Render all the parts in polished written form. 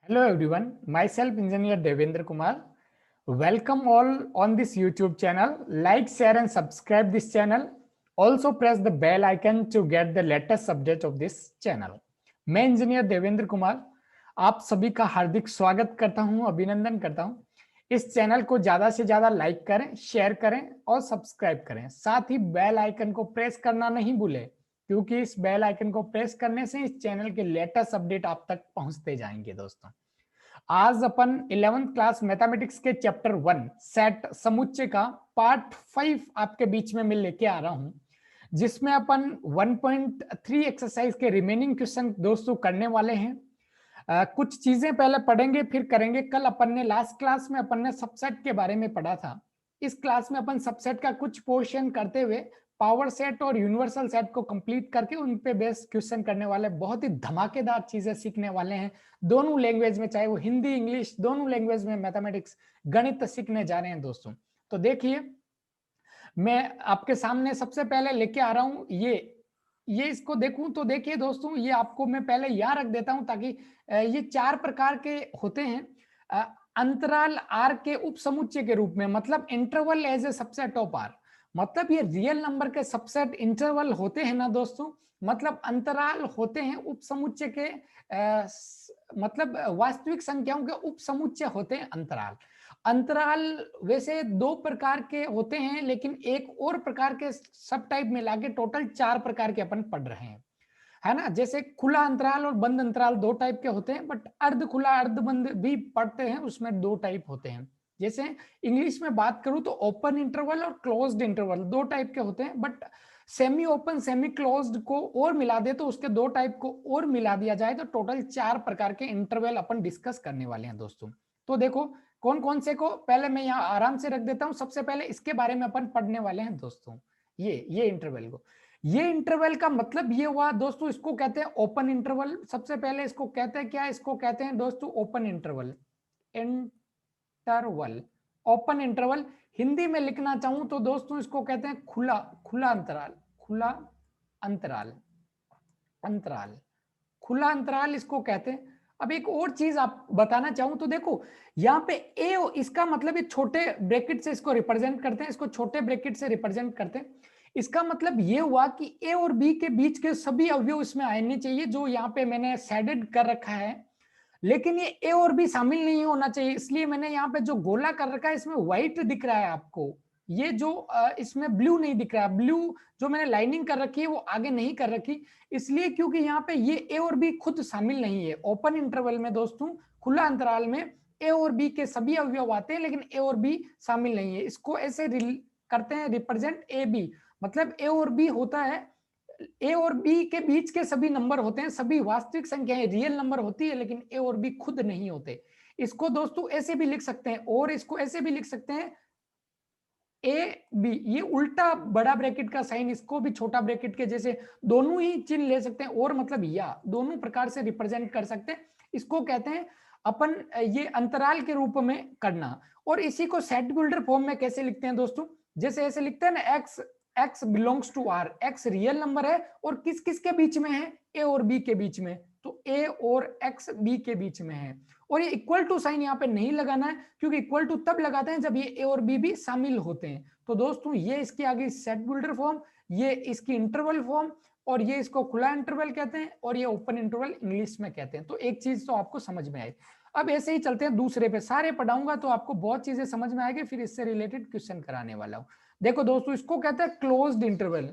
Hello everyone, myself Engineer Devendra Kumar. Welcome all on this YouTube channel. Like, share and subscribe this channel. Also press the bell icon to get the latest update of this channel. मैं engineer Devendra Kumar आप सभी का हार्दिक स्वागत करता हूं, अभिनंदन करता हूं। इस चैनल को ज्यादा से ज्यादा लाइक करें, शेयर करें और सब्सक्राइब करें। साथ ही बेल आइकन को प्रेस करना नहीं भूलें, क्योंकि इस बेल आइकन को प्रेस करने से इस चैनल के लेटेस्ट अपडेट आप तक पहुंचते जाएंगे। दोस्तों, आज अपन 11th क्लास मैथमेटिक्स के चैप्टर 1 सेट समुच्चय का पार्ट 5 आपके बीच में मैं लेके आ रहा हूं, जिसमें अपन 1.3 एक्सरसाइज के रिमेनिंग क्वेश्चन दोस्तों करने वाले हैं। कुछ चीजें पहले पढ़ेंगे फिर करेंगे। कल अपन ने लास्ट क्लास में अपन ने सबसेट के बारे में पढ़ा था। इस क्लास में अपन सबसेट का कुछ पोर्शन करते हुए पावर सेट और यूनिवर्सल सेट को कंप्लीट करके उन पे बेस्ड क्वेश्चन करने वाले, बहुत ही धमाकेदार चीजें सीखने वाले हैं। दोनों लैंग्वेज में, चाहे वो हिंदी इंग्लिश, दोनों लैंग्वेज में मैथमेटिक्स गणित सीखने जा रहे हैं दोस्तों। तो देखिए, मैं आपके सामने सबसे पहले लेके आ रहा हूं ये इसको देखूं तो देखिए दोस्तों, ये आपको मैं पहले यहाँ रख देता हूं ताकि ये 4 प्रकार के होते हैं। अंतराल आर के उप समुच्चय के रूप में, मतलब interval as a subset of R. मतलब ये रियल नंबर के सबसेट इंटरवल होते हैं ना दोस्तों, मतलब अंतराल होते हैं उप समुच्चय के, मतलब वास्तविक संख्याओं के उप समुच्चय होते हैं अंतराल। अंतराल वैसे 2 प्रकार के होते हैं, लेकिन एक और प्रकार के सब टाइप मिला के टोटल 4 प्रकार के अपन पढ़ रहे हैं, है ना। जैसे खुला अंतराल और बंद अंतराल 2 टाइप के होते हैं, बट अर्ध खुला अर्ध बंद भी पढ़ते हैं, उसमें 2 टाइप होते हैं। जैसे इंग्लिश में बात करूं तो ओपन इंटरवल और क्लोज्ड इंटरवल 2 टाइप के होते हैं, but semi open semi closed को और मिला दे तो उसके 2 टाइप को और मिला दिया जाए तो टोटल 4 प्रकार के इंटरवल अपन डिस्कस करने वाले हैं दोस्तों। तो देखो कौन कौन से को पहले मैं यहाँ आराम से रख देता हूं। सबसे पहले इसके बारे में अपन पढ़ने वाले हैं दोस्तों, ये इंटरवल को। ये इंटरवल का मतलब ये हुआ दोस्तों, इसको कहते हैं ओपन इंटरवल। सबसे पहले इसको कहते हैं क्या, इसको कहते हैं दोस्तों open interval. Interval, open interval. Hindi में लिखना चाहूं तो दोस्तों इसको कहते हैं खुला खुला अंतराल। खुला अंतराल, अंतराल, खुला अंतराल इसको कहते हैं। अब एक और चीज आप बताना चाहूं तो देखो, यहाँ पे ए, इसका मतलब ये छोटे ब्रैकेट से इसको रिप्रेजेंट करते हैं, इसको छोटे ब्रैकेट से रिप्रेजेंट करते हैं। इसका मतलब ये हुआ कि ए और बी के बीच के सभी अवयव इसमें आने चाहिए, जो यहाँ पे मैंने शेडेड कर रखा है। लेकिन ये ए और बी शामिल नहीं होना चाहिए, इसलिए मैंने यहाँ पे जो गोला कर रखा है इसमें व्हाइट दिख रहा है आपको। ये जो इसमें ब्लू नहीं दिख रहा है, ब्लू जो मैंने लाइनिंग कर रखी है वो आगे नहीं कर रखी, इसलिए क्योंकि यहाँ पे ये ए और बी खुद शामिल नहीं है। ओपन इंटरवल में दोस्तों, खुला अंतराल में ए और बी के सभी अवयव आते हैं, लेकिन ए और बी शामिल नहीं है। इसको ऐसे करते हैं रिप्रेजेंट ए बी, मतलब ए और बी होता है, ए और बी के बीच के सभी नंबर होते हैं, सभी वास्तविक संख्याएं रियल नंबर होती है, लेकिन ए और बी खुद नहीं होते। इसको दोस्तों ऐसे भी लिख सकते हैं, और इसको ऐसे भी लिख सकते हैं ए बी, ये उल्टा बड़ा ब्रैकेट का साइन, इसको भी छोटा ब्रैकेट के जैसे दोनों ही चिन्ह ले सकते हैं, और मतलब या दोनों प्रकार से रिप्रेजेंट कर सकते हैं। इसको कहते हैं अपन ये अंतराल के रूप में करना। और इसी को सेट बिल्डर फॉर्म में कैसे लिखते हैं दोस्तों, जैसे ऐसे लिखते हैं ना, x belongs to R. X real number है और किस किस के बीच में है, ए और बी के बीच में, तो ए और एक्स बी के बीच में है। और ये इक्वल टू साइन यहाँ पे नहीं लगाना है, क्योंकि इक्वल टू तब लगाते हैं जब ये ए और बी भी शामिल होते हैं। तो दोस्तों ये इसकी आगे सेट बिल्डर फॉर्म, ये इसकी इंटरवल फॉर्म, और ये इसको खुला इंटरवल कहते हैं, और ये ओपन इंटरवल इंग्लिश में कहते हैं। तो एक चीज तो आपको समझ में आई। अब ऐसे ही चलते हैं दूसरे पे, सारे पढ़ाऊंगा तो आपको बहुत चीजें समझ में आएगी, फिर इससे रिलेटेड क्वेश्चन कराने वाला हूं। देखो दोस्तों, इसको कहते हैं क्लोज्ड इंटरवल।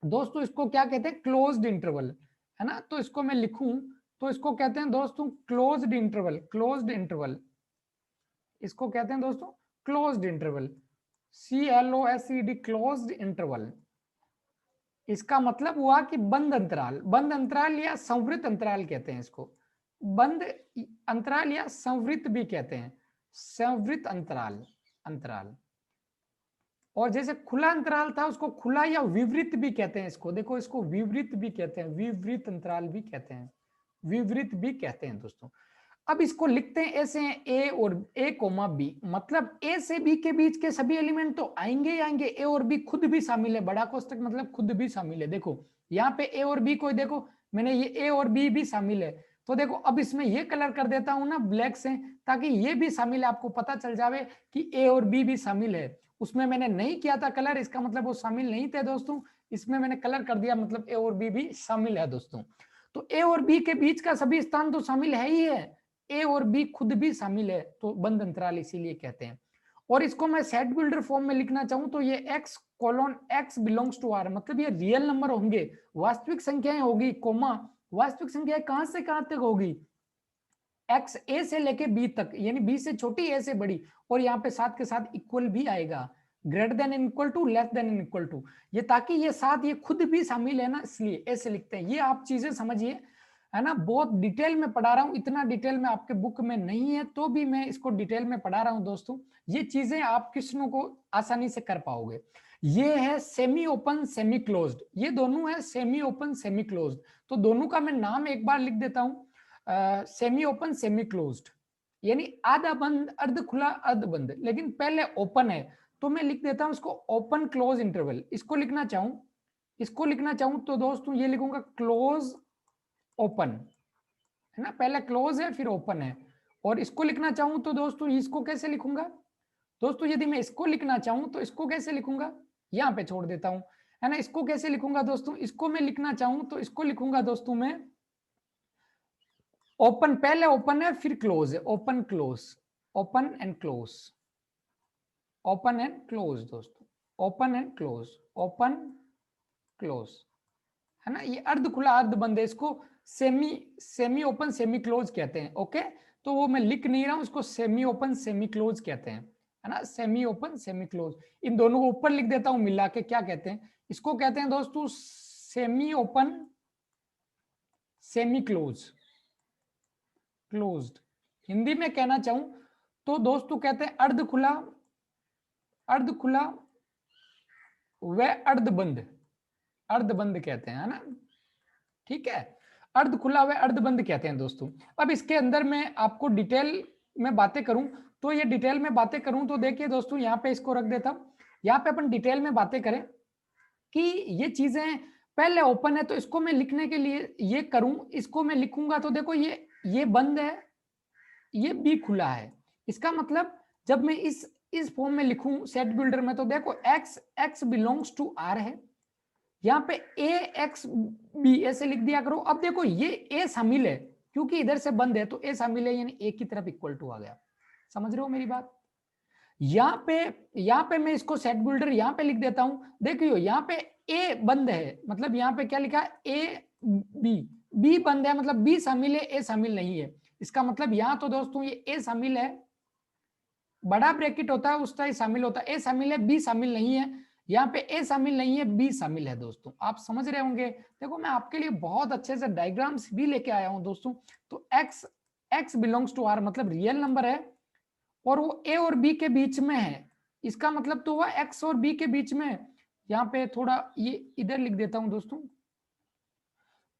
दोस्तों इसको क्या कहते हैं, क्लोज्ड इंटरवल, है ना। तो इसको मैं लिखूं तो इसको कहते हैं दोस्तों क्लोज्ड इंटरवल। क्लोज्ड इंटरवल इसको कहते हैं दोस्तों closed interval, CLOSED, closed interval. इसका मतलब हुआ कि बंद अंतराल। बंद अंतराल या संवृत अंतराल कहते हैं इसको, बंद अंतराल या संवृत भी कहते हैं, संवृत अंतराल, अंतराल। और जैसे खुला अंतराल था उसको खुला या विवृत भी कहते हैं इसको, देखो इसको विवृत भी कहते हैं, विवृत अंतराल भी कहते हैं, विवृत भी कहते हैं दोस्तों। अब इसको लिखते हैं ऐसे हैं, ए और ए कोमा बी, मतलब ए से बी के बीच के सभी एलिमेंट तो आएंगे ही आएंगे, ए और बी खुद भी शामिल है, बड़ा कोष्टक मतलब खुद भी शामिल है। देखो यहाँ पे ए और बी को देखो, मैंने ये ए और बी भी शामिल है, तो देखो अब इसमें ये कलर कर देता हूं ना ब्लैक से, ताकि ये भी शामिल है, आपको पता चल जावे कि ए और बी भी शामिल है। उसमें मैंने नहीं किया था कलर, इसका मतलब वो शामिल नहीं थे दोस्तों, इसमें मैंने कलर कर दिया, मतलब ए और बी भी शामिल है दोस्तों। तो ए और बी के बीच का सभी स्थान तो शामिल है ही है, ए और बी खुद भी शामिल है, तो बंद अंतराल इसीलिए कहते हैं। और इसको मैं सेट बिल्डर फॉर्म में लिखना चाहूं तो ये x colon x belongs to r, मतलब ये रियल नंबर होंगे, वास्तविक संख्याएं होगी, कोमा वास्तविक संख्याएं कहां से कहां तक होगी, x a से लेके b तक, यानी b से छोटी a से बड़ी, और यहाँ पे साथ के साथ इक्वल भी आएगा, greater than and equal to, less than and equal to, ये ताकि ये साथ ये खुद भी शामिल है ना, इसलिए ऐसे लिखते हैं। ये आप चीजें समझिए, है ना, बहुत डिटेल में पढ़ा रहा हूं, इतना डिटेल में आपके बुक में नहीं है तो भी मैं इसको डिटेल में पढ़ा रहा हूं दोस्तों। ये चीजें आप क्वेश्चनों को आसानी से कर पाओगे। ये है सेमी ओपन सेमी क्लोज्ड, ये दोनों है सेमी ओपन सेमी क्लोज्ड, तो दोनों का मैं नाम एक बार लिख देता हूं, सेमी ओपन सेमी क्लोज्ड, यानी आधा बंद अर्ध खुला अर्ध बंद, लेकिन पहले ओपन है तो मैं लिख देता हूं इसको ओपन क्लोज इंटरवल। इसको लिखना चाहूं तो दोस्तों ये लिखूंगा क्लोज ओपन, है ना, पहले क्लोज है फिर ओपन है। और इसको लिखना चाहूं तो दोस्तों इसको कैसे लिखूंगा दोस्तों, यदि मैं इसको लिखना चाहूं तो इसको कैसे लिखूंगा, यहां पे छोड़ देता हूं, है ना, इसको कैसे लिखूंगा दोस्तों, इसको मैं लिखना चाहूं तो इसको लिखूंगा दोस्तों मैं ओपन, पहले ओपन है फिर क्लोज है, open close, open and close, open and close दोस्तों, open and close, open close, है ना, ये अर्ध खुला अर्ध बंद है, इसको सेमी ओपन सेमी क्लोज कहते हैं। ओके, तो वो मैं लिख नहीं रहा हूं, इसको सेमी ओपन सेमी क्लोज कहते हैं, है ना, सेमी ओपन सेमी क्लोज। इन दोनों को ऊपर लिख देता हूं मिला के, क्या कहते हैं इसको, कहते हैं दोस्तों semi open semi close, closed. Hindi में कहना चाहूं तो दोस्तों कहते हैं अर्ध खुला व अर्ध बंद कहते हैं, है ना, ठीक है, अर्ध खुला व अर्ध बंद कहते हैं दोस्तों। अब इसके अंदर मैं आपको डिटेल में बातें करूं तो ये डिटेल में बातें करूं तो देखिए दोस्तों, यहाँ पे इसको रख देता हूं, यहाँ पे अपन डिटेल में बातें करें कि ये चीजें पहले ओपन है तो इसको मैं लिखने के लिए ये करूं, इसको मैं लिखूंगा तो देखो ये बंद है, ये भी खुला है, इसका मतलब जब मैं इस फॉर्म में लिखूं सेट बिल्डर में तो देखो x बिलोंग्स टू r है, यहाँ पे ए एक्स बी ऐसे लिख दिया करो। अब देखो ये ए शामिल है क्योंकि इधर से बंद है तो ए शामिल है, यानी ए की तरफ इक्वल टू आ गया, समझ रहे हो मेरी बात। यहाँ पे मैं इसको सेट बिल्डर यहाँ पे लिख देता हूं, देखियो यहाँ पे ए बंद है, मतलब यहाँ पे क्या लिखा है ए बी बंद है, मतलब बी शामिल है ए शामिल नहीं है, इसका मतलब यहाँ तो दोस्तों ये ए शामिल है, बड़ा ब्रैकेट होता है उस टाइम शामिल होता है, ए शामिल है बी शामिल नहीं है, यहाँ पे ए शामिल नहीं है बी शामिल है दोस्तों, आप समझ रहे होंगे। देखो मैं आपके लिए बहुत अच्छे से डायग्राम्स भी लेके आया हूं दोस्तों। तो x बिलोंग्स टू r मतलब रियल नंबर है और वो a और b के बीच में है, इसका मतलब तो हुआ x और b के बीच में। यहाँ पे थोड़ा ये इधर लिख देता हूं दोस्तों,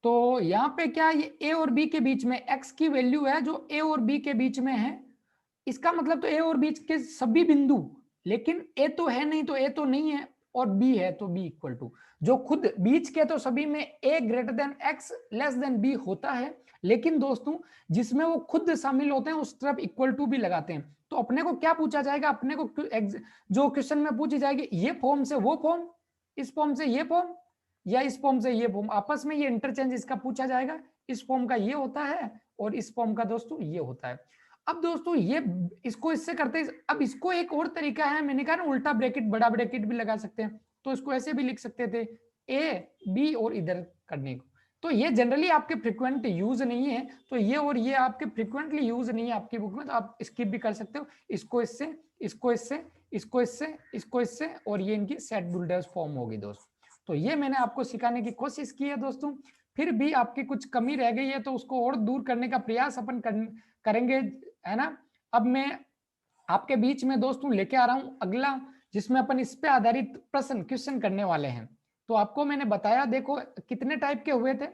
तो यहाँ पे क्या ये a और b के बीच में x की वैल्यू है जो a और b के बीच में है, इसका मतलब तो a और b के सभी बिंदु, लेकिन a तो है नहीं तो a तो नहीं है और b है तो b इक्वल टू, जो खुद बीच के तो सभी में a greater than x less than b होता है, लेकिन दोस्तों जिसमें वो खुद शामिल होते हैं उस तरफ इक्वल टू भी लगाते हैं। तो अपने को क्या पूछा जाएगा, अपने को जो क्वेश्चन में पूछी जाएगी ये फॉर्म से वो फॉर्म, इस फॉर्म से ये फॉर्म या इस फॉर्म से ये फॉर्म, आपस में ये इंटरचेंज इसका पूछा जाएगा, इस फॉर्म का ये होता है और इस फॉर्म का दोस्तों ये होता है। अब दोस्तों ये इसको इससे करते हैं, अब इसको एक और तरीका है, मैंने कहा ना उल्टा ब्रैकेट बड़ा ब्रैकेट भी लगा सकते हैं, तो इसको ऐसे भी लिख सकते थे ए बी और इधर करने को, तो ये जनरली आपके फ्रिक्वेंट यूज नहीं है, तो ये और ये आपके फ्रिक्वेंटली यूज नहीं है आपकी बुक में, तो आप स्किप भी कर सकते हो, इसको इससे इसको इससे इसको इससे इसको इससे, और ये इनकी सेट बिल्डर्स फॉर्म होगी दोस्तों। तो ये मैंने आपको सिखाने की कोशिश की है दोस्तों, फिर भी आपकी कुछ कमी रह गई है तो उसको और दूर करने का प्रयास अपन करेंगे, है ना। अब मैं आपके बीच में दोस्तों लेके आ रहा हूं अगला, जिसमें अपन इस पे आधारित प्रश्न क्वेश्चन करने वाले हैं। तो आपको मैंने बताया, देखो कितने टाइप के हुए थे,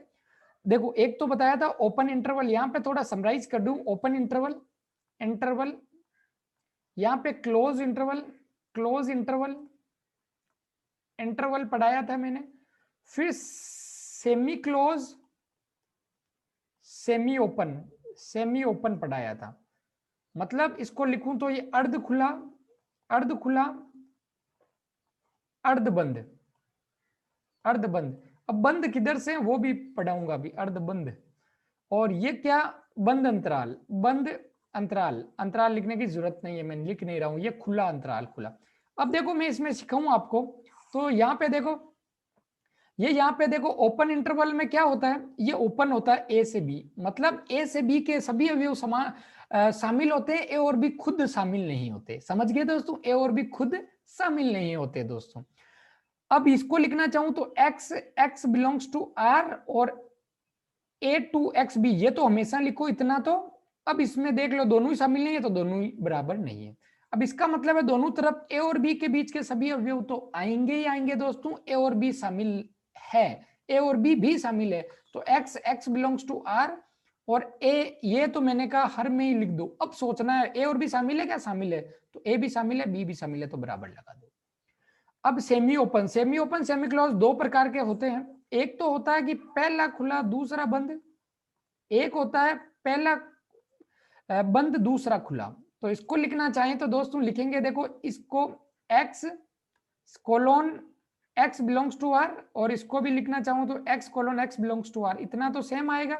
देखो एक तो बताया था ओपन इंटरवल, यहां पे थोड़ा समराइज कर दूं, ओपन इंटरवल यहां पे क्लोज इंटरवल पढ़ाया था मैंने, फिर semi semi open, semi open पढ़ाया था। मतलब इसको लिखूं तो ये अर्ध खुला, अर्ध खुला, अर्ध बंद, अर्ध बंद। अब बंद किधर से वो भी पढ़ाऊंगा अभी, अर्ध बंद। और ये क्या, बंद अंतराल, बंद अंतराल, अंतराल लिखने की जरूरत नहीं है, मैं लिख नहीं रहा हूं, ये खुला अंतराल, खुला। अब देखो मैं इसमें सिखाऊं आपको, तो यहाँ पे देखो, ये यहाँ पे देखो ओपन इंटरवल में क्या होता है, ये ओपन होता है ए से बी, मतलब ए से बी के सभी अवयव शामिल होते हैं, ए और बी खुद शामिल नहीं होते। समझ गए दोस्तों, ए और बी खुद शामिल नहीं होते दोस्तों। अब इसको लिखना चाहूं तो x, x belongs to r और a टू एक्स बी, ये तो हमेशा लिखो इतना तो। अब इसमें देख लो दोनों ही शामिल नहीं है तो दोनों ही बराबर नहीं है। अब इसका मतलब है दोनों तरफ a और b के बीच के सभी अवयव तो आएंगे ही आएंगे दोस्तों, a और b शामिल है, a और b भी शामिल है। तो x, x belongs to r और a, ये तो मैंने कहा हर में ही लिख दो। अब सोचना है a और b शामिल है क्या, शामिल है, तो a भी शामिल है, b भी शामिल है, तो बराबर लगा दो। अब semi open, semi open semi close दो प्रकार के होते हैं। एक तो होता है कि पहला खुला दूसरा बंद, एक होता है पहला बंद दूसरा खुला। तो इसको लिखना चाहें तो दोस्तों लिखेंगे, देखो इसको x colon x belongs to r, और इसको भी लिखना चाहूं तो x colon x belongs to r, इतना तो सेम आएगा।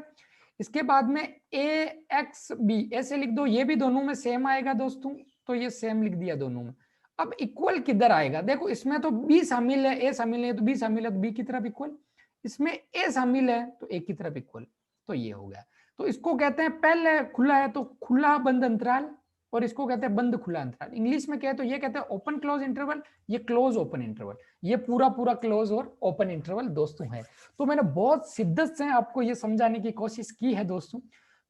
इसके बाद में a x b ऐसे लिख दो, ये भी दोनों में सेम आएगा दोस्तों, तो ये सेम लिख दिया दोनों में। अब इक्वल किधर आएगा, देखो इसमें तो b शामिल है, a शामिल है तो b शामिल है, तो b की तरफ इक्वल, इसमें a शामिल है तो a की तरफ इक्वल, तो ये हो गया। तो इसको कहते हैं पहले खुला है तो खुला बंद अंतराल, और इसको कहते हैं बंद खुला अंतराल। इंग्लिश में कहे तो ये कहते हैं ओपन क्लोज इंटरवल, ये क्लोज ओपन इंटरवल, ये पूरा पूरा क्लोज और ओपन इंटरवल दोस्तों है। तो मैंने बहुत शिद्दत से आपको ये समझाने की कोशिश की है दोस्तों।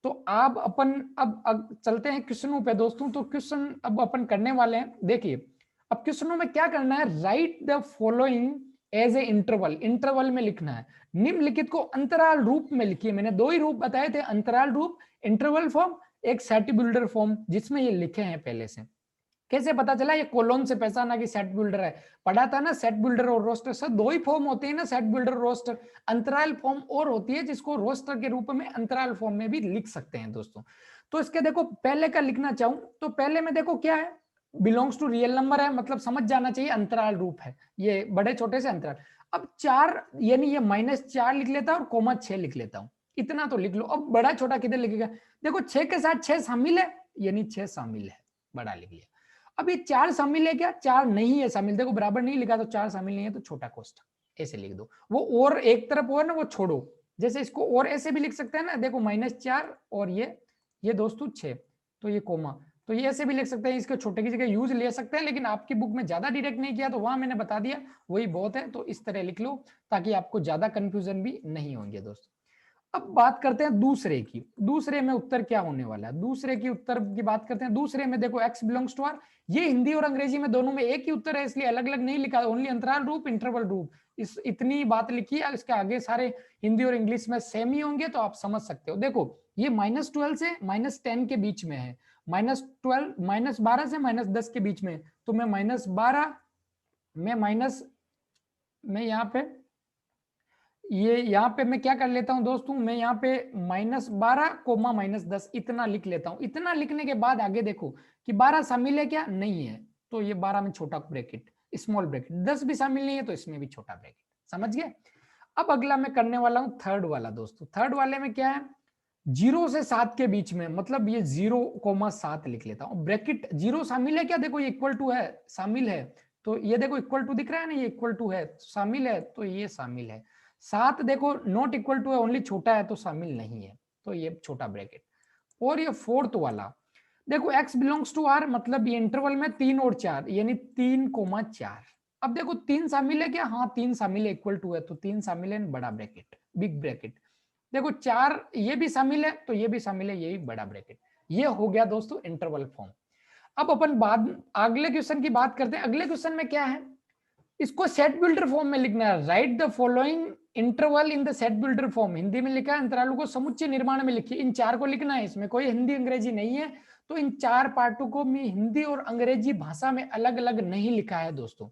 तो आप अपन अब चलते हैं क्वेश्चनों पे दोस्तों। तो क्वेश्चन अब अपन करने वाले हैं, देखिए अब क्वेश्चनों में क्या करना है, write the following as a interval, interval में लिखना है। निम्नलिखित को अंतराल रूप में लिखिए। मैंने दो ही रूप बताए थे, अंतराल रूप इंटरवल फॉर्म, एक सेट बिल्डर फॉर्म, जिसमें ये लिखे हैं पहले से। कैसे पता चला, ये कोलोन से पहचाना कि सेट बिल्डर है, पढ़ा था ना सेट बिल्डर और रोस्टर। सर दो ही फॉर्म होते हैं ना, सेट बिल्डर रोस्टर, अंतराल फॉर्म और होती है जिसको रोस्टर के रूप में अंतराल फॉर्म में भी लिख सकते हैं दोस्तों। तो इसके देखो पहले का लिखना चाहूं तो पहले में देखो क्या है, बिलोंग्स टू रियल नंबर है, मतलब समझ जाना चाहिए अंतराल रूप है, ये बड़े छोटे से अंतराल। अब 4 यानी ये -4 लिख लेता हूं और कोमा 6 लिख लेता हूं, इतना तो लिख लो। अब बड़ा छोटा किधर लिखेगा, देखो 6 के साथ 6 शामिल है, यानी 6 शामिल है, बड़ा लिख लिया। अब ये 4 शामिल है क्या, 4 नहीं है शामिल, देखो बराबर नहीं लिखा तो 4 शामिल नहीं है, तो छोटा कोष्ठक ऐसे लिख दो। वो और एक तरफ और ना वो छोड़ो, जैसे इसको और ऐसे भी लिख सकते हैं ना, देखो -4 और ये दोस्तों 6, तो ये कोमा, तो ये ऐसे भी लिख सकते हैं, इसके छोटे की जगह यूज ले सकते हैं, लेकिन आपकी बुक में ज्यादा डायरेक्ट नहीं किया तो वहां मैंने बता दिया वही बहुत है। तो इस तरह लिख लो ताकि आपको ज्यादा कंफ्यूजन भी नहीं होंगे दोस्तों। अब बात करते हैं दूसरे की, दूसरे में उत्तर क्या होने वाला है, दूसरे की उत्तर की बात करते हैं। दूसरे में देखो x बिलोंग्स टू r, ये हिंदी और अंग्रेजी में दोनों में एक ही उत्तर है, इसलिए अलग अलग नहीं लिखा, ओनली अंतराल रूप इंटरवल रूप, इस इतनी बात लिखी है। इसके आगे सारे हिंदी और इंग्लिश में सेम ही होंगे, तो आप समझ सकते हो। देखो ये -12 से -10 के बीच में है, -12 -12 से -10 के बीच में, तो मैं -12 मैं यहाँ पे यहाँ पे मैं क्या कर लेता हूं दोस्तों, मैं यहाँ पे -12 कोमा -10 इतना लिख लेता हूं। इतना लिखने के बाद आगे देखो कि 12 शामिल है क्या, नहीं है, तो ये 12 में छोटा ब्रैकेट स्मॉल ब्रैकेट, 10 भी शामिल नहीं है तो इसमें भी छोटा ब्रैकेट, समझ गए। अब अगला मैं करने वाला हूं थर्ड वाला दोस्तों। थर्ड वाले में क्या है, 0 से 7 के बीच में, मतलब ये 0,7 लिख लेता हूं ब्रैकेट। 0 शामिल है क्या, देखो ये इक्वल टू है, शामिल है, तो ये देखो इक्वल टू दिख रहा है ना, ये इक्वल टू है, शामिल है, तो ये शामिल है। 7 देखो नॉट इक्वल टू है, ओनली छोटा है, तो शामिल नहीं है, तो ये छोटा ब्रैकेट। और ये फोर्थ वाला देखो x बिलोंग्स टू r, मतलब ये इंटरवल में 3 और 4 यानी 3,4। अब देखो 3 शामिल है क्या, हाँ 3 शामिल है, इक्वल टू है, तो 3 शामिल है, बड़ा ब्रैकेट बिग ब्रैकेट। देखो 4 ये भी शामिल है, तो ये भी शामिल है, ये भी बड़ा ब्रैकेट। ये हो गया दोस्तों इंटरवल फॉर्म। अब अपन बाद अगले क्वेश्चन की बात करते हैं। अगले क्वेश्चन में क्या है, इसको सेट बिल्डर फॉर्म में लिखना है। Write the following interval in the set builder form, Hindi में लिखा है अंतरालों को समुच्चय निर्माण में लिखिए। इन 4 को लिखना है, इसमें कोई हिंदी अंग्रेजी नहीं है, तो इन 4 पार्टों को मैं हिंदी और अंग्रेजी भाषा में अलग अलग नहीं लिखा है दोस्तों।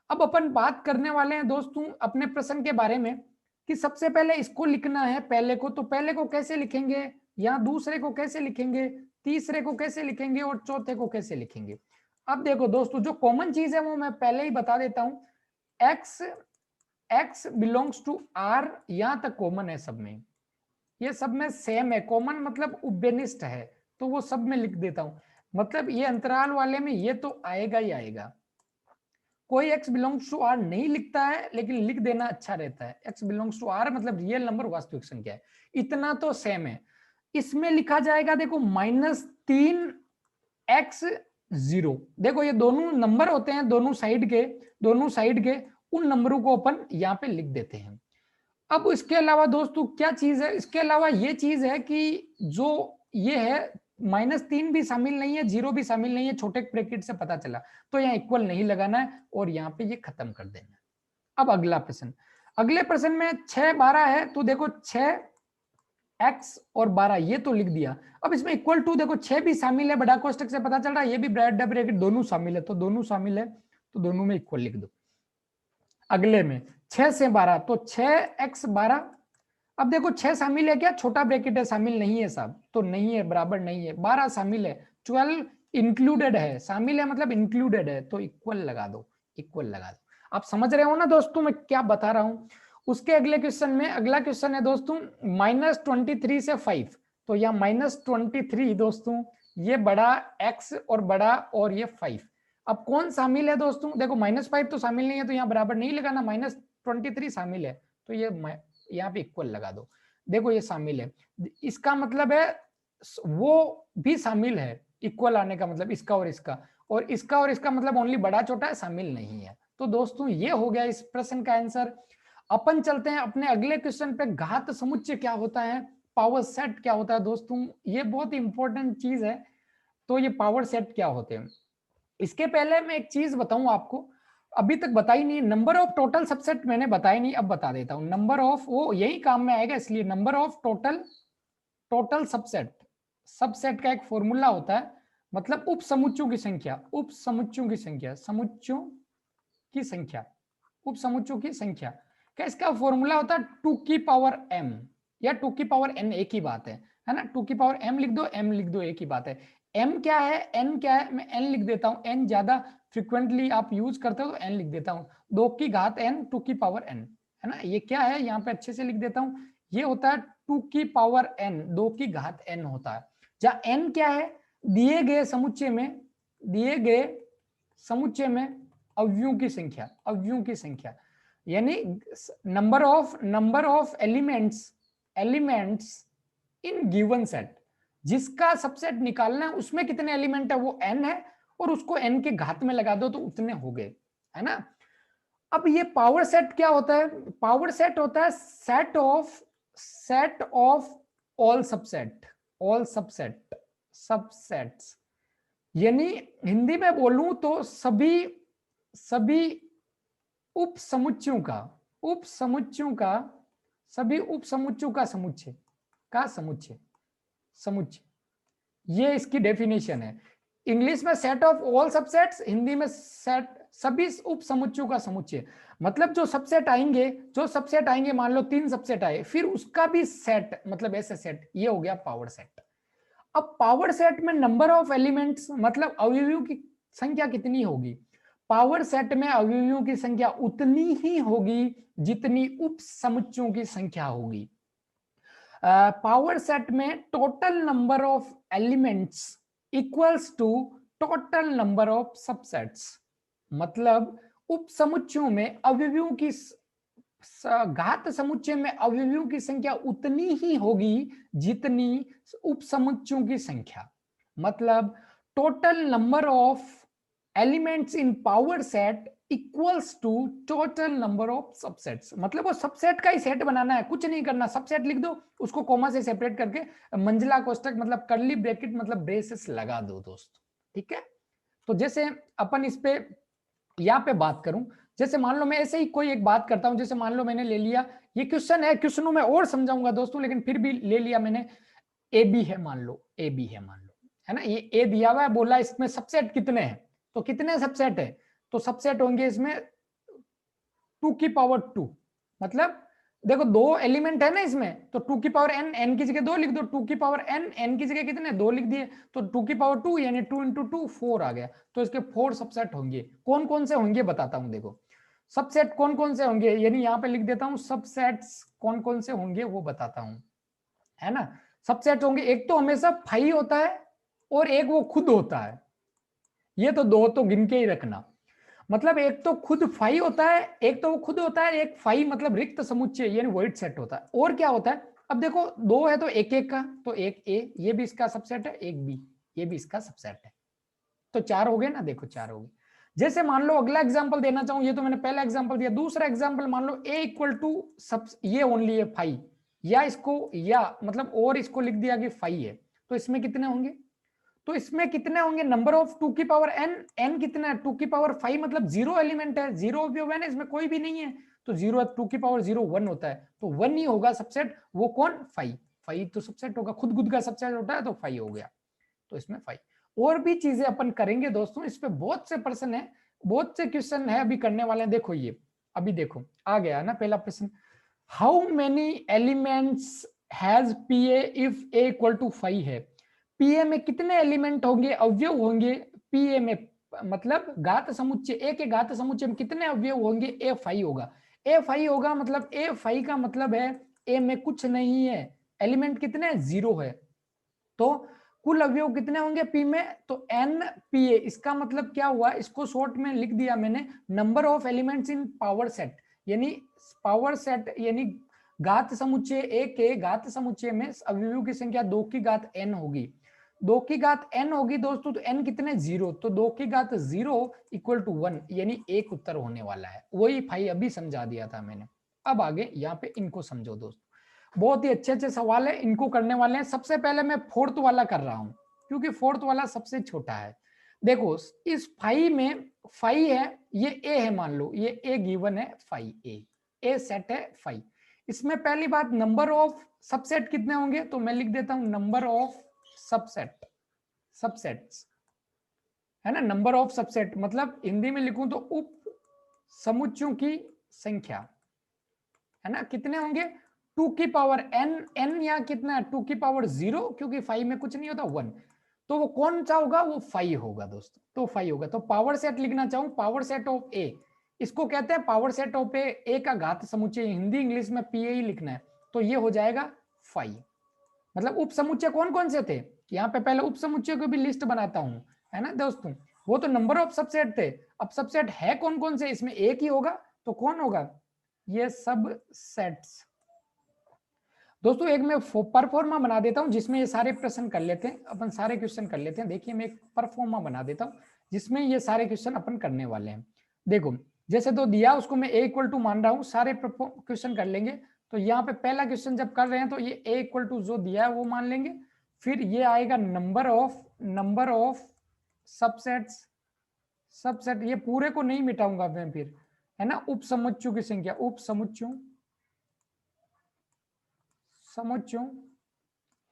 अब अपन बात करने वाले हैं दोस्तों अपने प्रश्न के बारे में। कि सबसे पहले इसको लिखना है पहले को, तो पहले को कैसे लिखेंगे, या दूसरे को कैसे लिखेंगे, तीसरे को कैसे लिखेंगे और चौथे को कैसे लिखेंगे। अब देखो दोस्तों, जो कॉमन चीज है वो मैं पहले ही बता देता हूं। x बिलोंग्स टू r, यहां तक कॉमन है सब में, ये सब में सेम है। कॉमन मतलब उभयनिष्ठ है, तो वो सब में लिख देता हूं। मतलब ये अंतराल वाले में ये तो आएगा ही आएगा। कोई x बिलोंग्स टू r नहीं लिखता है, लेकिन लिख देना अच्छा रहता है। x बिलोंग्स टू r मतलब रियल नंबर, वास्तविक संख्या है, इतना तो सेम है। इसमें लिखा जाएगा देखो -3x0। देखो ये दोनों नंबर होते हैं, दोनों साइड के उन नंबरों को अपन यहाँ पे लिख देते हैं। अब इसके अलावा दोस्तों क्या चीज है, इसके अलावा ये चीज है कि जो ये है -3 भी शामिल नहीं है, 0 भी शामिल नहीं है, छोटे ब्रैकेट से पता चला, तो यहाँ इक्वल नहीं लगाना है और यहाँ पे ये खत्म कर देना है। अब अगला प्रश्न, अगले प्रश्न में 6 12 है, तो देखो 6x और 12 ये तो लिख दिया। अब इसमें इक्वल टू देखो 6 भी शामिल है, बड़ा कोष्टक से पता चल रहा है, ये भी ब्रैकेट दोनों शामिल है, तो दोनों शामिल है, तो दोनों में इक्वल लिख दो। अगले में 6 से 12, तो 6x 12। अब देखो 6 शामिल है क्या, छोटा ब्रैकेट है, शामिल नहीं है साहब, तो नहीं है, बराबर नहीं है। 12 शामिल है, 12 इंक्लूडेड है, शामिल है मतलब इंक्लूडेड है, तो इक्वल लगा दो, इक्वल लगा दो। आप समझ रहे हो ना दोस्तों मैं क्या बता रहा हूं। उसके अगले क्वेश्चन में, अगला क्वेश्चन है दोस्तों -23 से 5, तो यहाँ -23 दोस्तों, ये बड़ा x और बड़ा और ये 5। अब कौन शामिल है दोस्तों, देखो -5 तो शामिल नहीं है, तो यहाँ बराबर नहीं लगाना, -23 शामिल है, तो ये यहाँ पे इक्वल लगा दो। देखो ये शामिल है, इसका मतलब है वो भी शामिल है, इक्वल आने का मतलब इसका और इसका, और इसका मतलब ओनली बड़ा छोटा है, शामिल नहीं है। तो दोस्तों ये हो गया इस प्रश्न का आंसर। अपन चलते हैं अपने अगले क्वेश्चन पे, घात समुच्चय क्या होता है, पावर सेट क्या होता है दोस्तों, ये बहुत इंपॉर्टेंट चीज है। तो ये पावर सेट क्या होते हैं, इसके पहले मैं एक चीज बताऊं आपको, अभी तक बताई नहीं, नंबर ऑफ टोटल सबसेट मैंने बताई नहीं, अब बता देता हूं। नंबर ऑफ, वो यही काम में आएगा, इसलिए number of total subset, subset का एक फॉर्मूला होता है, मतलब उप समुच्चयों की संख्या, उप समुच्चयों की संख्या, समुच्चयों की संख्या, उप समुच्चयों की संख्या क्या इसका फॉर्मूला होता है 2 की पावर m या 2 की पावर n, एक ही बात है ना। 2 की पावर m लिख दो, m लिख दो, एक ही बात है। m क्या है, n क्या है, मैं n लिख देता हूं, n ज्यादा फ्रिक्वेंटली आप यूज करते हो तो n लिख देता हूं। 2 की घात n, 2 की पावर n, है ना। ये क्या है, यहाँ पे अच्छे से लिख देता हूं, ये होता है 2 की पावर n, 2 की घात n होता है। जहां n क्या है, दिए गए समुच्चय में अवयवों की संख्या, अवयवों की संख्या, यानी number of elements in given set, जिसका सबसेट निकालना है उसमें कितने एलिमेंट है, वो n है, और उसको n के घात में लगा दो तो उतने हो गए, है ना। अब ये पावर सेट क्या होता है, पावर सेट होता है सेट ऑफ ऑल सबसेट्स, यानी हिंदी में बोलूं तो सभी उप समुच्चयों का समुच्चय, ये इसकी डेफिनेशन है। इंग्लिश में set of all subsets, Hindi में सेट सभी उप समुच्चयों का समुच्चय। मतलब जो सबसेट आएंगे, मान लो 3 सबसेट आए, फिर उसका भी सेट, मतलब ऐसे सेट, ये हो गया पावर सेट। अब पावर सेट में नंबर ऑफ एलिमेंट्स मतलब अवयवों की संख्या कितनी होगी, पावर सेट में अवयवों की संख्या उतनी ही होगी जितनी उप समुच्चयों की संख्या होगी। पावर सेट में total number of elements equals to total number of subsets, मतलब उप समुच्चयों में अवयवों की घात समुच्चय में अवयवों की संख्या उतनी ही होगी जितनी उप समुच्चयों की संख्या, मतलब total number of elements in power set equals to total number of subsets. मतलब वो सबसेट का ही सेट बनाना है, कुछ नहीं करना, सबसेट लिख दो, उसको कॉमा से सेपरेट करके मंजिला कोष्टक मतलब कर्ली ब्रैकेट मतलब ब्रेसेस लगा दो दोस्तों, ठीक है। तो जैसे अपन इस पे यहाँ पे बात करूं, जैसे मान लो मैं ऐसे ही कोई एक बात करता हूं, जैसे मान लो मैंने ले लिया, ये क्वेश्चन है, क्वेश्चनों में और समझाऊंगा दोस्तों, लेकिन फिर भी ले लिया मैंने, ए बी है मान लो, है ना, ये ए दिया हुआ है, बोला इसमें सबसेट कितने हैं, तो कितने सबसेट है, तो सबसेट होंगे इसमें 2 की पावर 2, मतलब देखो दो एलिमेंट है ना इसमें, तो 2 की पावर n, n की जगह 2 लिख दो, 2 की पावर n, n की जगह कितने 2 लिख दिए, तो 2 की पावर 2 यानी 2 इंटू 2 4 आ गया। तो इसके 4 सबसेट होंगे। कौन कौन से होंगे बताता हूं, देखो सबसेट कौन कौन से होंगे, यानी यहाँ पे लिख देता हूं सबसेट्स कौन कौन से होंगे वो बताता हूं, है ना। सबसेट होंगे, एक तो हमेशा फाई होता है और एक वो खुद होता है, ये तो दो तो गिन के ही रखना। मतलब एक तो खुद फाई होता है, एक तो वो खुद होता है, एक फाई मतलब रिक्त समुच्चय यानी वॉइड सेट होता है। और क्या होता है, अब देखो दो है तो एक एक का, तो एक ए ये भी इसका सबसेट है, एक बी ये भी इसका सबसेट है, तो 4 हो गए ना, देखो 4 हो गए। जैसे मान लो अगला एग्जांपल देना चाहूं, ये तो मैंने पहला एग्जांपल दिया, दूसरा एग्जांपल मान लो ए इक्वल टू सब ये ओनली है फाई, या इसको या मतलब और इसको लिख दिया कि फाई है, तो इसमें कितने होंगे, तो इसमें कितने होंगे नंबर ऑफ 2 की पावर n, n कितना है 2 की पावर 5 मतलब 0 एलिमेंट है, 0 ऑफ n इसमें कोई भी नहीं है, तो 0 2 की पावर 0 1 होता है, तो 1 ही होगा सबसेट, वो कौन 5, 5 तो सबसेट होगा, खुद खुद का सबसेट होता है, तो 5 हो गया, तो इसमें 5। और भी चीजें अपन करेंगे दोस्तों, इस पे बहुत से प्रश्न है, बहुत से क्वेश्चन है अभी करने वाले हैं। देखो ये अभी देखो आ गया ना पहला प्रश्न, how many elements has PA if A equal to 5 है, पीए में कितने एलिमेंट होंगे, अवयव होंगे पीए में, मतलब घात समुच्चय ए के घात समुच्चय में कितने अवयव होंगे, ए 5 होगा, ए 5 होगा मतलब ए 5 का मतलब है ए में कुछ नहीं है, एलिमेंट कितने 0 है, तो कुल अवयव कितने होंगे पी में, तो एन पी ए, इसका मतलब क्या हुआ, इसको शॉर्ट में लिख दिया मैंने number of elements in power set, यानी पावर सेट यानी घात समुच्चय ए के घात समुच्चय में अवयवों की संख्या 2 की घात n होगी, 2 की घात n होगी दोस्तों, तो n कितने 0, तो 2 की घात 0 इक्वल टू 1 यानी एक उत्तर होने वाला है, वही भाई अभी समझा दिया था मैंने। अब आगे यहाँ पे इनको समझो दोस्तों, बहुत ही अच्छे अच्छे सवाल है, इनको करने वाले हैं। सबसे पहले मैं फोर्थ वाला कर रहा हूं क्योंकि फोर्थ वाला सबसे छोटा है। देखो इस फाइव में फाइव है, ये ए है, मान लो ये ए गिवन है, फाइव ए सेट है फाइव, इसमें पहली बात नंबर ऑफ सबसेट कितने होंगे, तो मैं लिख देता हूं नंबर ऑफ सबसेट, सबसेट्स है ना, नंबर ऑफ सबसेट मतलब हिंदी में लिखूं तो उप समुच्चयों की संख्या, है ना, कितने होंगे 2 की पावर n, n या कितना 2 की पावर 0 क्योंकि 5 में कुछ नहीं होता 1, तो वो कौन सा होगा, वो 5 होगा दोस्तों, तो 5 होगा। तो पावर सेट लिखना चाहूं, पावर सेट ऑफ ए, इसको कहते हैं पावर सेट ऑफ ए का घात समुच्चय, हिंदी इंग्लिश में पीए ही लिखना है, तो ये हो जाएगा 5। मतलब उप समुच्चय कौन कौन से थे, यहाँ पे पहले उप समुच्चय को भी लिस्ट बनाता हूं, है ना दोस्तों, वो तो नंबर ऑफ सबसेट थे, अब सबसेट है कौन कौन से, इसमें एक ही होगा, तो कौन होगा, ये सब सेट्स। दोस्तों एक मैं परफॉर्मा बना देता हूं जिसमें ये सारे प्रश्न कर लेते हैं, अपन सारे क्वेश्चन कर लेते हैं। देखिए मैं एक परफॉर्मा बना देता हूं जिसमें ये सारे क्वेश्चन अपन करने वाले हैं। देखो जैसे तो दिया उसको मैं ए इक्वल टू मान रहा हूं, सारे क्वेश्चन कर लेंगे। तो यहाँ पे पहला क्वेश्चन जब कर रहे हैं तो ये ए इक्वल टू जो दिया है वो मान लेंगे, फिर ये आएगा नंबर ऑफ सबसेट्स, सबसेट ये पूरे को नहीं मिटाऊंगा मैं फिर, है ना, उप समुच्चयों की संख्या, उप समुच्चयों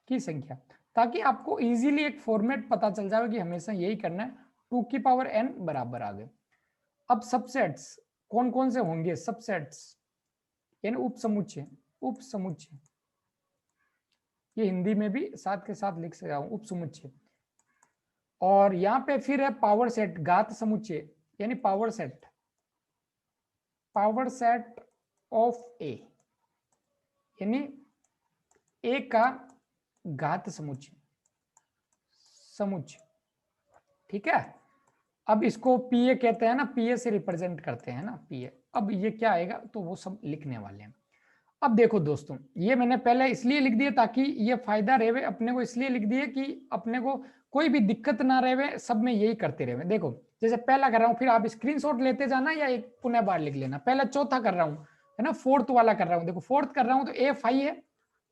की संख्या, ताकि आपको इजीली एक फॉर्मेट पता चल जाए कि हमेशा यही करना है, 2 की पावर n बराबर आ गए। अब सबसेट्स कौन कौन से होंगे, सबसेट्स यानी उप समुच्चय, ये हिंदी में भी साथ के साथ लिख सकता हूं उप समुच्चय, और यहां पे फिर है पावर सेट, घात समुच्चय यानी पावर सेट ऑफ ए यानी ए का घात समुच्चय, ठीक है। अब इसको पीए कहते हैं ना, पीए से रिप्रेजेंट करते हैं ना पीए। अब ये क्या आएगा तो वो सब लिखने वाले हैं। अब देखो दोस्तों ये मैंने पहले इसलिए लिख दिया ताकि ये फायदा रहे अपने को, इसलिए लिख दिया कि अपने को कोई भी दिक्कत ना रहे, सब में यही करते रहे। देखो जैसे पहला कर रहा हूं, फिर आप स्क्रीनशॉट लेते जाना या एक पुनः बार लिख लेना। पहला चौथा कर रहा हूं, है ना, फोर्थ वाला कर रहा हूं, देखो फोर्थ कर रहा हूं तो ए 5 है,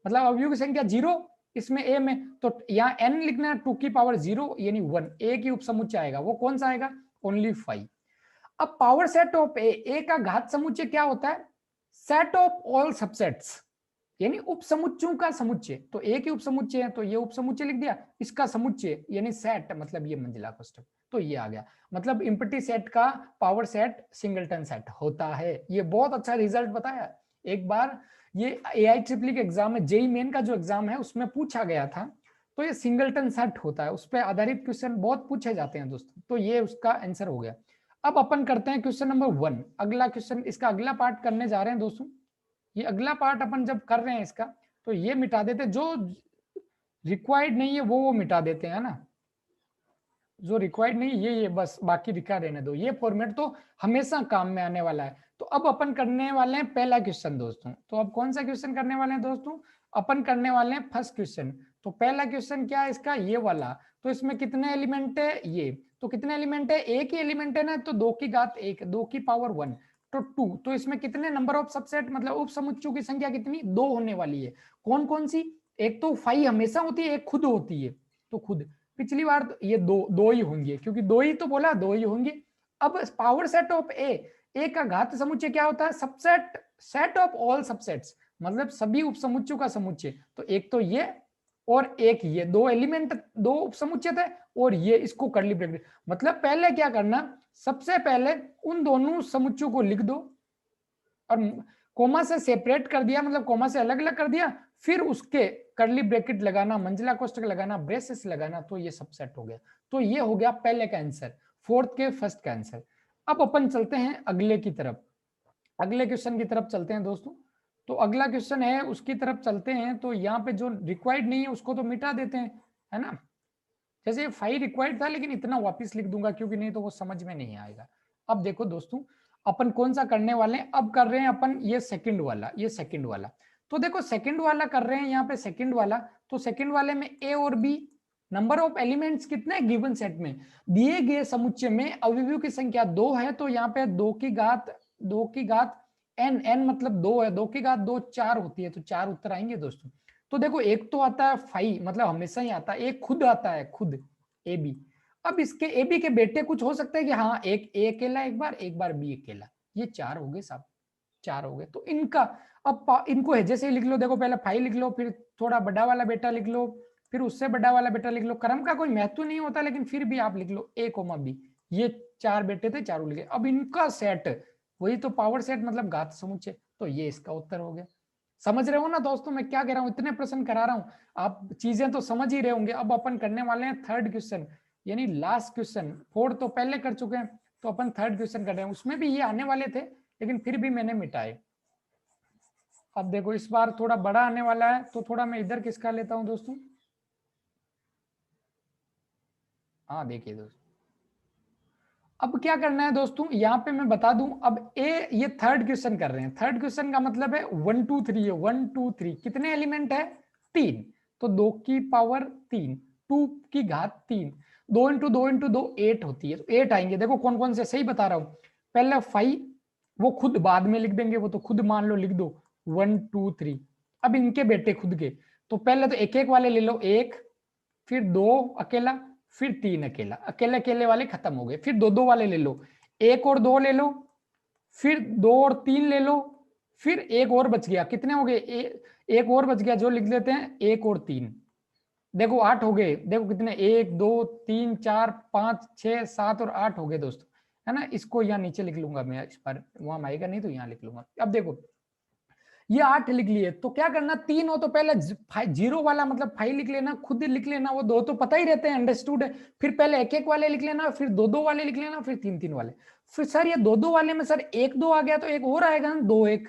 मतलब अवयव की संख्या 0 इसमें ए में, तो यहाँ n लिखना है 2 की पावर 0 यानी 1, ए की उपसमुच्चय आएगा, वो कौन सा आएगा, ओनली 5। अब पावर सेट ऑफ ए का घात समुच्चय क्या होता है, सेट ऑफ ऑल सबसेट्स यानी उपसमुच्चयों का समुच्चय, तो ए के उपसमुच्चय है तो ये उपसमुच्चय लिख दिया, इसका समुच्चय यानी सेट मतलब ये मंजिला कोष्ठक, तो ये आ गया। मतलब इम्पटी सेट का पावर सेट सिंगलटन सेट होता है। ये बहुत अच्छा रिजल्ट बताया, एक बार ये AIEEE का एग्जाम है, जेईई मेन का जो एग्जाम है उसमें पूछा गया था। तो ये सिंगलटन सेट होता है, उस पर आधारित क्वेश्चन बहुत पूछे जाते हैं दोस्तों। तो ये उसका आंसर हो गया। अब अपन करते हैं क्वेश्चन नंबर 1, अगला क्वेश्चन, इसका अगला पार्ट करने जा रहे हैं दोस्तों। ये अगला पार्ट अपन जब कर रहे हैं इसका, तो ये मिटा देते हैं, जो रिक्वायर्ड नहीं है वो मिटा देते हैं ना, जो रिक्वायर्ड नहीं ये बस बाकी दिखा रहने दो। ये फॉर्मेट तो हमेशा काम में आने वाला है। तो अब अपन करने वाले हैं पहला क्वेश्चन दोस्तों। तो अब कौन सा क्वेश्चन करने वाले हैं दोस्तों? अपन करने वाले हैं फर्स्ट क्वेश्चन। तो पहला क्वेश्चन क्या है इसका? ये वाला। तो इसमें कितने एलिमेंट है? ये तो कितने एलिमेंट है? एक ही एलिमेंट है ना, तो 2 की घात 1, 2 की पावर 1, तो 2। तो इसमें कितने नंबर ऑफ सबसेट, मतलब उप समुच्चयों की संख्या कितनी? 2 होने वाली है। कौन कौन सी? एक तो फाई हमेशा होती है, एक खुद होती है। तो खुद, पिछली बार तो ये दो ही होंगे, क्योंकि दो ही तो बोला, दो ही होंगे। अब पावर सेट ऑफ ए का घात समुच्चय क्या होता है? Subset, set of all subsets, मतलब सभी उपसमुच्चयों का समुच्चय। तो एक तो ये और एक ये, दो एलिमेंट, दो उपसमुच्चय थे, और ये इसको कर्ली ब्रैकेट। मतलब पहले क्या करना, सबसे पहले उन दोनों समुच्चयों को लिख दो और कोमा से सेपरेट कर दिया, मतलब कोमा से अलग अलग कर दिया, फिर उसके कर्ली ब्रैकेट लगाना, मंजिला कोष्ठक लगाना, ब्रेसेस लगाना, तो ये सब सेट हो गया। तो ये हो गया पहले का आंसर, फोर्थ के फर्स्ट का आंसर। अब अपन चलते हैं अगले की तरफ, अगले क्वेश्चन की तरफ चलते हैं दोस्तों। तो अगला क्वेश्चन है, उसकी तरफ चलते हैं। तो यहाँ पे जो रिक्वायर्ड नहीं है उसको तो मिटा देते हैं, है ना। जैसे 5 रिक्वायर्ड था, लेकिन इतना वापस लिख दूंगा, क्योंकि नहीं तो वो समझ में नहीं आएगा। अब देखो दोस्तों, अपन कौन सा करने वाले हैं? अब कर रहे हैं अपन ये सेकंड वाला, ये सेकंड वाला। तो देखो सेकंड वाला कर रहे हैं यहाँ पे, सेकंड वाला। तो सेकंड वाले में ए और बी, नंबर ऑफ एलिमेंट्स कितने गिवन सेट में, दिए गए समुच्चय में अवयवियों की संख्या 2 है। तो यहाँ पे 2 की घात n, n मतलब 2 है, 2 की घात 2 4 होती है, तो 4 उत्तर आएंगे दोस्तों। तो देखो एक तो आता है 5, मतलब हमेशा ही आता है, एक खुद आता है, खुद ए बी। अब इसके ए बी के बेटे कुछ हो सकता है कि हाँ, एक ए अकेला एक बार बी अकेला, ये 4 हो गए साहब, 4 हो गए। तो इनका अब इनको है जैसे लिख लो, देखो पहले 5 लिख लो, फिर थोड़ा बड़ा वाला बेटा लिख लो, फिर उससे बड़ा वाला बेटा लिख लो। क्रम का कोई महत्व नहीं होता, लेकिन फिर भी आप लिख लो ए कोमा बी। ये 4 बेटे थे, चारों लिखे। अब इनका सेट, वही तो पावर सेट, मतलब घात समुच्चय। तो ये इसका उत्तर हो गया। समझ रहे हो ना दोस्तों मैं क्या कह रहा हूं? इतने प्रश्न करा रहा हूं, आप चीजें तो समझ ही रहे होंगे। अब अपन करने वाले हैं थर्ड क्वेश्चन, यानी लास्ट क्वेश्चन। फोर्थ तो पहले कर चुके हैं, तो अपन थर्ड क्वेश्चन कर रहे हैं। उसमें भी ये आने वाले थे, लेकिन फिर भी मैंने मिटाए। अब देखो इस बार थोड़ा बड़ा आने वाला है, तो थोड़ा मैं इधर किसका लेता हूं दोस्तों। हाँ देखिए दोस्तों, अब क्या करना है दोस्तों, यहाँ पे मैं बता दूं। अब ये थर्ड क्वेश्चन कर रहे हैं। थर्ड क्वेश्चन का मतलब है 1 2 3 है, 1 2 3। कितने एलिमेंट है? 3। तो 2 की पावर 3, 2 की घात 3, 2 इंटू 2 इंटू 2 8 होती है। तो 8 आएंगे। देखो कौन कौन से, सही बता रहा हूं। पहले 5, वो खुद बाद में लिख देंगे, वो तो खुद मान लो, लिख दो 1 2 3। अब इनके बेटे खुद के, तो पहले तो एक एक वाले ले लो, एक, फिर 2 अकेला, फिर 3 अकेला, अकेले अकेले वाले खत्म हो गए। फिर 2 2 वाले ले लो, एक और 2 ले लो, फिर 2 और 3 ले लो, फिर एक और बच गया। कितने हो गए? एक और बच गया, जो लिख लेते हैं 1 और 3। देखो 8 हो गए। देखो कितने, 1 2 3 4 5 6 7 और 8 हो गए दोस्तों, है ना। इसको यहाँ नीचे लिख लूंगा मैं, इस पर वहां आएगा नहीं तो यहाँ लिख लूंगा। अब देखो ये 8 लिख लिए, तो क्या करना, 3 हो तो पहले 0 वाला मतलब 5 लिख लेना, खुद लिख लेना। वो 2 तो पता ही रहते हैं, अंडरस्टूड है। फिर पहले एक एक वाले लिख लेना, फिर 2 2 वाले लिख लेना, फिर 3 3 वाले। फिर सर ये 2 2 वाले में सर 1 2 आ गया, तो एक और आएगा ना, 2 1,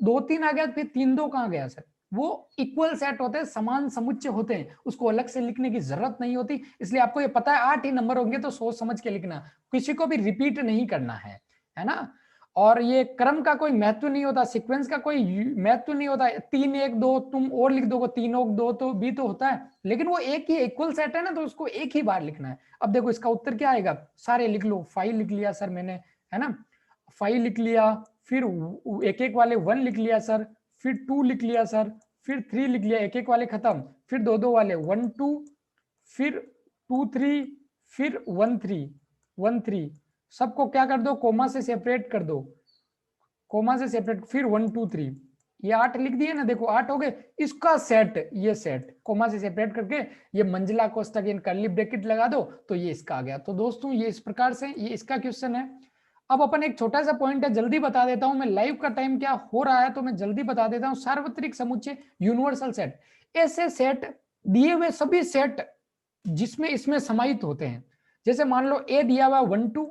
2 3 आ गया, फिर 3 2 कहाँ गया सर? वो इक्वल सेट होते हैं, समान समुच्चय होते हैं, उसको अलग से लिखने की जरूरत नहीं होती। इसलिए आपको ये पता है 8 ही नंबर होंगे, तो सोच समझ के लिखना, किसी को भी रिपीट नहीं करना है ना। और ये क्रम का कोई महत्व नहीं होता, सीक्वेंस का कोई महत्व नहीं होता। 3 1 2 तुम और लिख दोगे, 3 1 2 तो भी तो होता है, लेकिन वो एक ही इक्वल सेट है ना, तो उसको एक ही बार लिखना है। अब देखो इसका उत्तर क्या आएगा, सारे लिख लो। 5 लिख लिया सर मैंने, है ना, 5 लिख लिया, फिर एक एक वाले 1 लिख लिया सर, फिर 2 लिख लिया सर, फिर 3 लिख लिया, एक एक वाले खत्म, फिर 2 2 वाले 1 2, फिर 2 3, फिर 1 3 1 3। सबको क्या कर दो, कोमा से सेपरेट कर दो, कोमा से सेपरेट, फिर 1 2 3। ये 8 लिख दिए ना, देखो 8 हो गए। इसका सेट, ये सेट कोमा से सेपरेट करके ये मंजिला कोष्ठक इन कर्ली ब्रैकेट लगा दो, तो ये इसका आ गया। तो दोस्तों ये इस प्रकार से ये इसका क्वेश्चन है। अब अपन एक छोटा सा पॉइंट है, जल्दी बता देता हूं मैं, लाइव का टाइम क्या हो रहा है तो मैं जल्दी बता देता हूं। सार्वत्रिक समुच्चय यूनिवर्सल सेट, ऐसे सेट दिए हुए सभी सेट जिसमें इसमें समाहित होते हैं। जैसे मान लो ए दिया हुआ 1 2,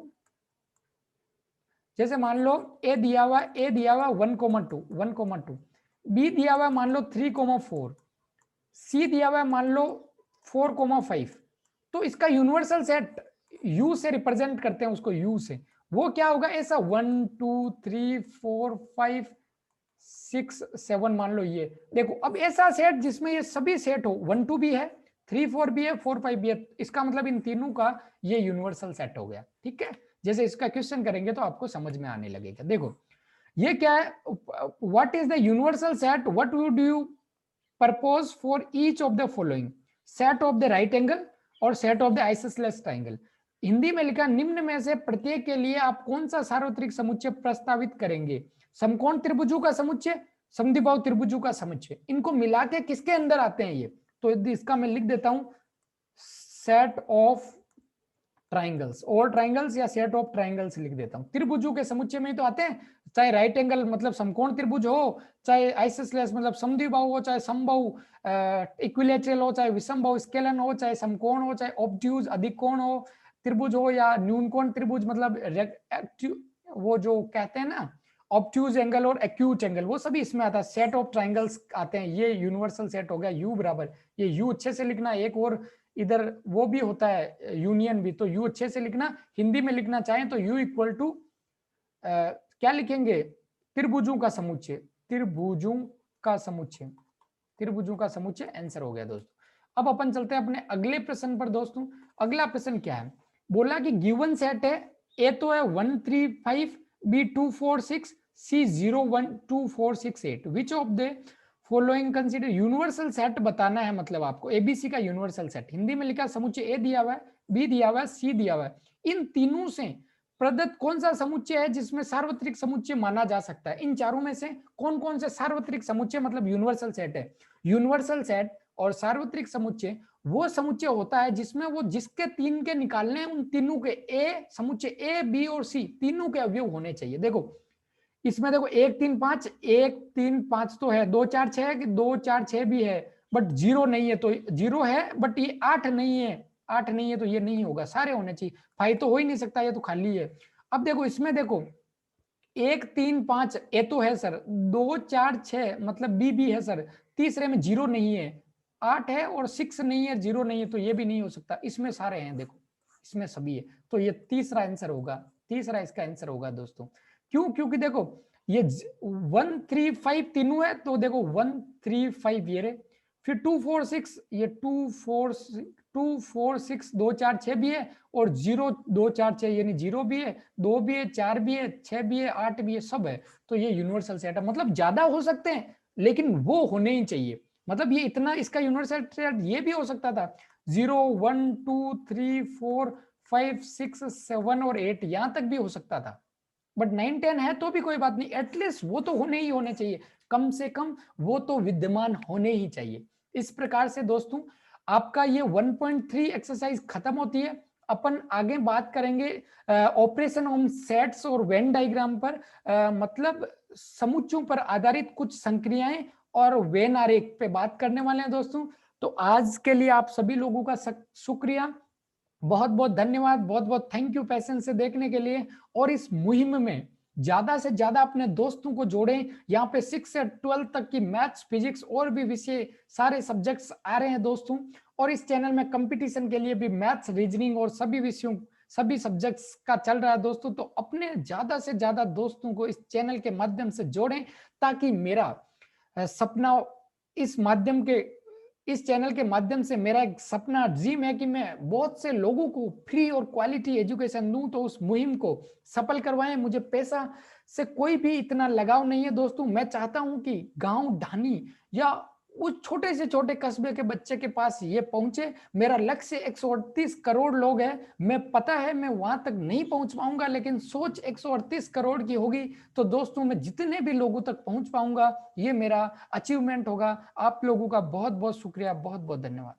जैसे मान लो ए दिया हुआ 1,2 1,2, बी दिया हुआ मान लो 3,4, सी दिया हुआ मान लो 4,5। तो इसका यूनिवर्सल सेट यू से रिप्रेजेंट करते हैं उसको, यू से। वो क्या होगा, ऐसा 1 2 3 4 5 6 7 मान लो ये देखो। अब ऐसा सेट जिसमें ये सभी सेट हो, 1 2 भी है, 3 4 भी है, 4 5 भी है, इसका मतलब इन तीनों का ये यूनिवर्सल सेट हो गया। ठीक है, जैसे इसका क्वेश्चन करेंगे तो आपको समझ में आने लगेगा। देखो ये क्या है, what is the universal set, what would you purpose for each of the following, set of the right angle और set of the isosceles triangle. Hindi में लिखा, निम्न में से प्रत्येक के लिए आप कौन सा सार्वत्रिक समुच्चय प्रस्तावित करेंगे? समकोण त्रिभुजों का समुच्चय, समद्विबाहु त्रिभुजों का समुच्चय, इनको मिला के किसके अंदर आते हैं ये? तो इसका मैं लिख देता हूं, सेट ऑफ ट्राइंगल्स, और ट्राइंगल्स या सेट ऑफ ट्राइंगल्स लिख देता हूं। त्रिभुजों के समुच्चय में तो आते हैं, चाहे राइट एंगल मतलब समकोण त्रिभुज हो, चाहे आइसोसेलेस मतलब समद्विबाहु हो, चाहे समबाहु इक्विलैटरल हो, चाहे विषमबाहु स्केलन हो, चाहे समकोण हो, चाहे ऑब्ट्यूज अधिकोण हो त्रिभुज हो, या न्यूनकोण त्रिभुज मतलब वो जो कहते हैं ना ऑब्ट्यूज एंगल और एक्यूट एंगल, वो सभी इसमें आता है। सेट ऑफ ट्राइंगल्स आते हैं, ये यूनिवर्सल सेट हो गया। यू बराबर, ये यू अच्छे से लिखना, एक और इधर वो भी होता है यूनियन भी, तो यू अच्छे से लिखना। हिंदी में लिखना चाहें तो यू इक्वल टू क्या लिखेंगे, त्रिभुजों का समुच्चय, त्रिभुजों का समुच्चय, त्रिभुजों का समुच्चय आंसर हो गया दोस्तों। अब अपन चलते हैं अपने अगले प्रश्न पर दोस्तों। अगला प्रश्न क्या है, बोला कि गिवन सेट है, ए तो है 1 3 5, B 2 4 6, C 0 1 2 4 6 8, which of the following consider, universal set बताना है, मतलब आपको एबीसी का यूनिवर्सल सेट। हिंदी में लिखा समुच्चय ए दिया हुआ है, बी दिया हुआ है, सी दिया हुआ है, इन तीनों से प्रदत्त कौन सा समुच्चय है जिसमें सार्वत्रिक समुच्चय माना जा सकता है? इन चारों में से कौन कौन से सार्वत्रिक समुच्चय मतलब यूनिवर्सल सेट है? यूनिवर्सल सेट और सार्वत्रिक समुच्चय वो समुच्चय होता है जिसमें वो जिसके तीन के निकालने हैं, उन तीनों के ए समुच्चय ए बी और सी तीनों के अवयव होने चाहिए। देखो इसमें देखो 1 3 5, 1 3 5 तो है, 2 4 6, 2 4 6 भी है, बट 0 नहीं है, तो 0 है बट ये 8 नहीं है, 8 नहीं है तो ये नहीं होगा, सारे होने चाहिए। 5 तो हो ही नहीं सकता, ये तो खाली है। अब देखो इसमें देखो 1 3 5 ए तो है सर, 2 4 6 मतलब बी भी है सर, तीसरे में 0 नहीं है, 8 है और 6 नहीं है, 0 नहीं है, तो ये भी नहीं हो सकता। इसमें सारे हैं, देखो इसमें सभी है, तो ये तीसरा आंसर होगा, तीसरा इसका आंसर होगा दोस्तों। क्यों? क्योंकि देखो ये 1 3 5 तीनों है, तो देखो 1 3 5 ये रहे, फिर 2 4 6, ये 2 4 6 2 4 6 भी है, और 0 2 4 6 यानी 0 भी है, 2 भी है, 4 भी है, 6 भी है, 8 भी है, सब है। तो ये यूनिवर्सल सेट है, मतलब ज्यादा हो सकते हैं लेकिन वो होने ही चाहिए। मतलब ये इतना, इसका यूनिवर्सल सेट ये भी हो सकता था 0 1 2 3 4 5 6 7 और 8, यहां तक भी हो सकता था, बट 9 10 है तो भी कोई बात नहीं, एटलीस्ट वो तो होने ही होने चाहिए, कम से कम वो तो विद्यमान होने ही चाहिए। इस प्रकार से दोस्तों आपका ये 1.3 एक्सरसाइज खत्म होती है। अपन आगे बात करेंगे ऑपरेशन ऑन सेट्स और वेन डायग्राम पर, मतलब समुच्चयों पर आधारित कुछ संक्रियाएं और वेन आरेख पे बात करने वाले हैं दोस्तों। तो आज के लिए आप सभी लोगों का शुक्रिया, बहुत बहुत धन्यवाद, बहुत बहुत थैंक यू पेशेंस से देखने के लिए। और इस मुहिम में ज्यादा से ज्यादा अपने दोस्तों को जोड़ें। यहाँ पे 6 से 12 तक की मैथ्स, फिजिक्स और भी विषय सारे सब्जेक्ट्स आ रहे हैं दोस्तों। और इस चैनल में कंपटीशन के लिए भी मैथ्स, रीजनिंग और सभी विषयों, सभी सब्जेक्ट्स का चल रहा है दोस्तों। तो अपने ज्यादा से ज्यादा दोस्तों को इस चैनल के माध्यम से जोड़ें, ताकि मेरा सपना इस चैनल के माध्यम से मेरा एक सपना ड्रीम है कि मैं बहुत से लोगों को फ्री और क्वालिटी एजुकेशन दूं, तो उस मुहिम को सफल करवाएं। मुझे पैसा से कोई भी इतना लगाव नहीं है दोस्तों। मैं चाहता हूं कि गांव ढानी या उस छोटे से छोटे कस्बे के बच्चे के पास ये पहुंचे। मेरा लक्ष्य 138 करोड़ लोग है, मैं पता है मैं वहां तक नहीं पहुंच पाऊंगा, लेकिन सोच 138 करोड़ की होगी तो दोस्तों मैं जितने भी लोगों तक पहुंच पाऊंगा ये मेरा अचीवमेंट होगा। आप लोगों का बहुत बहुत शुक्रिया, बहुत बहुत धन्यवाद।